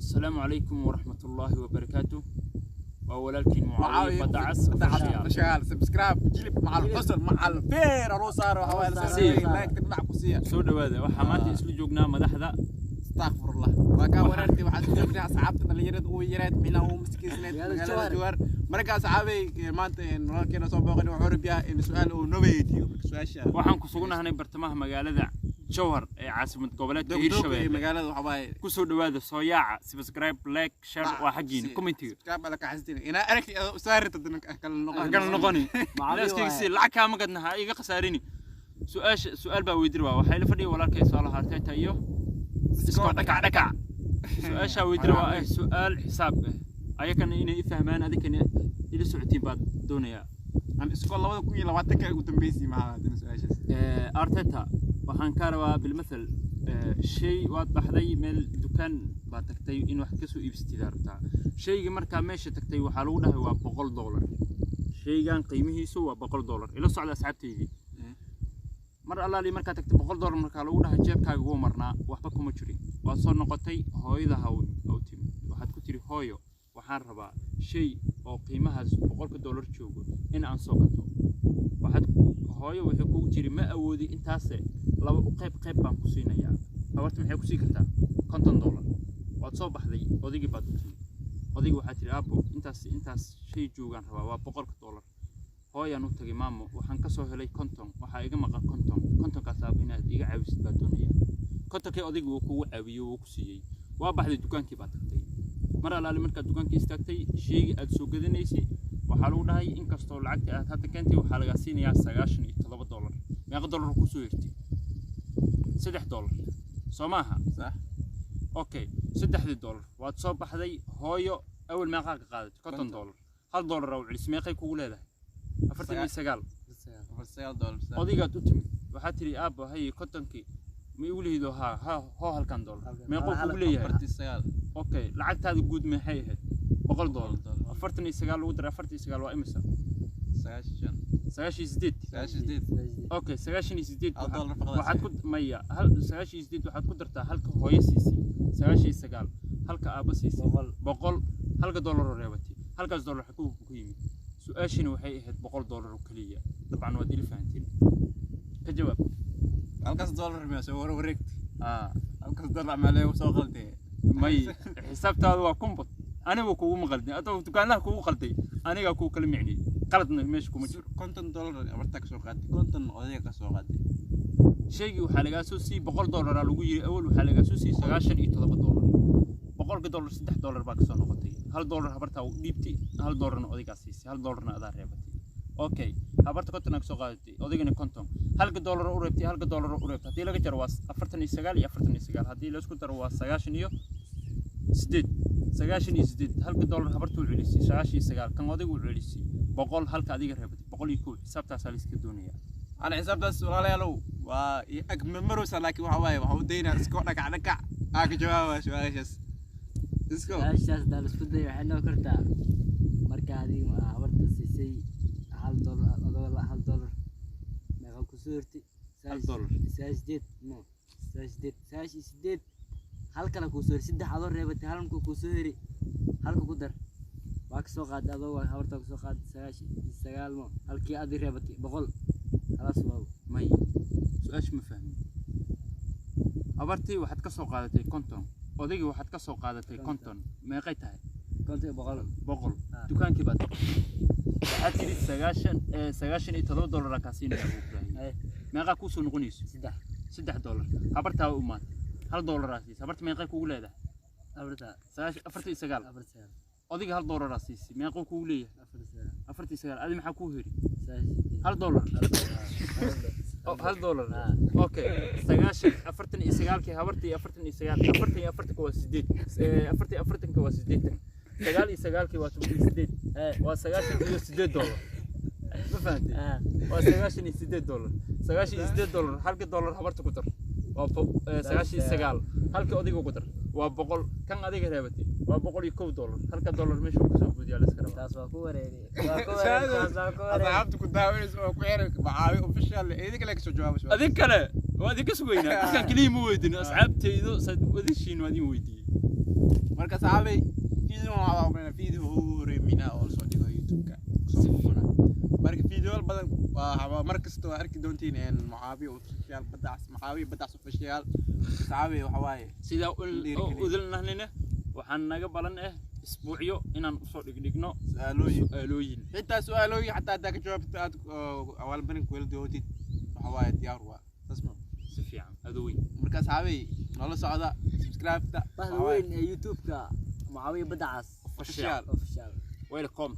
السلام عليكم ورحمة الله وبركاته. وولكن معاوية بدعس شغال سبسكرايب جلب مع الحصل مع الفير لو صار وحوالي لايك تبع قصيه سو هذا وحماتي اسلو جوجنا مدحدا استغفر الله وكان ورنتي waxaad joogtaa asxaabta dhalinyarada uu yareed mina uu miskiisneed magaalada Jowhar marka asxaabay maanta nololkeena soo booqan wuxuu rabiyaa in su'aal uu nabadiyo su'aasha waxaan ku sugnahay bartamaha magaalada Jowhar ee caasimad goboleedka Hirshabelle magaalada waxa waay ku soo dhawaada soo yaaca subscribe like share waa xaqiin commentiga subscribe ala ka xasdin ina aragti saarta kala noqoni maalintii lacag ka magadnaha iga khasaarini su'aal baa weydir waa waxay la fadhiyo walaalkay soo la hartay tayo isku dhaka su'aasha weydir waa su'aal xisaab ah ayakana inay fahmaan adikana ila socotiin baad doonaya aan isku 2020 ugu dambeysay maaha su'aashaas arteta waxaan ka rabaa bil masal shay waad baxday meel dukaan baad tagtay in wax ka soo iibsatid arta shayga marka meesha tagtay waxa lagu dhahay waa $100 shaygan qiimihiisu waa $100 ila socda asxaabtaydi mar allaali marka tagtay $100 marka lagu dhahay jeebkaaga ugu marnaa waxba kuma jirin waa soo noqotay hooyada hawtim waxaad ku tiri hooyo waxaan rabaa shay oo qiimahaas $100 joogo in aan soo gato waxaad hooyo waxay kugu jiri ma awoodi intaas laba u qayb baan ku siinayaa habarta maxay ku sii kartaa $50 waad soo baxday odigii baad u timid odigi waxaad tiri aabo intaas shay joogan rabaa waa $100 hooyaan u tagay maamo waxaan ka soo helay konton waxa iga maqan kontonkaas aab inaad iga caawisid baa doonaya kontonkii odigi uu kugu caawiyo uu ku siiyay waa baxday dukaankii baad tagtay mar allaali marka dukaankii istaagtay shayga aad soo gadanaysay waxa lagu dhahay in kastoo lacagta aad hadda keentay waxa laga siinayaa $97 meeqa dollar ku soo hirtay $3 Soomaha صح okay $3 waad soo baxday hooyo awal meeqa ka qaadatay $50 $1 oo cilis meeqay kugu leedahay $49 odigaad u timid waxaad tiri aabo hay kontonkii ma igu leeyahay ha halkan dollar meeqo kugu leeyahay $49 okay lacagtaada guud maxay ahayd $100 $49 lagu daray $49 waa imisa 98 okay 98 waxaad ku maya hal 98 waxaad ku dartaa halka hooyo siisay 99 halka aaba siisay 100 halka dollar oo reebati halkaas dollar ku yimid su'aashina waxay ahayd $100 oo kaliya dabcan waad ila fahanteen ka jawaab halkaas dollar ma soo wareegtay halkaas dollar ma leeyo soo qaltay may xisaabtaadu waa kumbad anigu kugu maqaldin adoo dukaanaha kugu qalday aniga ku kala micnay qaladna meesha kuma jiro $50 abarta ka soo qaatay konton odayga ka soo qaatay shaygi waxa laga soo siiyay $100 lagu yiri awal waxa laga soo siiyay $97 $100 $3 baa ka soo noqotay $1 habarta u dhiibtay $1 odayga siisay $1 adaa reebatay okay habarta konton ka soo qaadatay odaygana konton $1 u reebtay $1 u reebtay hadii laga jaro waa 49 iyo 49 hadii la isku daro waa 90 iyo 98 halka dollar habartu celisay 99 kan adigu celisay 100 halka adiga reebtay 100 xisaabtaas la iska doonaya ana xisaabtaas walaalayaalow waa agma maraysa laakiin waxa waaye waxa uu deynaa iska dhagac aaga jawaaba su'aashaas iska su'aashaas dal isku day waxay noo kartaa marka adiga habarta siisay $1 $1 meeqa ku soo hirtay $8 halkana ku soo hiri $3 reebtay halka ku soo hiri halka ku dar waa ka soo qaaday adoo habarta ku soo qaaday 99 halkii aad reebtay 100 خلاص واو may su'aash ma fahmin habartii waxaad ka soo qaadatay konton odaygi waxaad ka soo qaadatay konton meeqay tahay konton 100 dukaankii baad waxaad tiri 97 ka siinaya meeqa ku soo noqonayso $3 habartaa u maad $1 raasiis habarta meeqay kugu leedahay habarta 49 odayga $1 raasiis meeqo kugu leeyahay 49 adi maxaa ku hiri $1 okay 49 kii habartii 49 waa 8 waa 8 9 waa 8 waa 98 ma fahanteen waa $98 halka dollar habarta ku dar waa 99 halka adiga ku dar waa 100 kan adiga reebatay waa $101 halka dollar meesha ku soo gudiyaa la iska rabaa taas waa ku wareeray asxaabtu ku daawanayso oo ku xeeray bacaawi official idinka la ka soo jawaabay adin kale وادي كسوينا كان كليم ويدين أصحابتي صد ودشين وادي ويدي marka saxaabay video waxaa video reemina oo soo dhigo youtube-ka marka video badan waa markasta waa arki doontiin in Mucaawiya official badaas official saxaabay waxa waaye sida udilnahnina waxaan naga balan isbuuciyo inaan u soo dhigno su'aalooyin xitaa su'aalooyin xataa hadaa ka jawaabto aad awal barin ku dootid waxa waaye diyaar waa tasma si fiican adoweyn marka saxaabay nala socda subscribe-ta bahda weyn ee youtube-ka Mucaawiya badaas official official welcome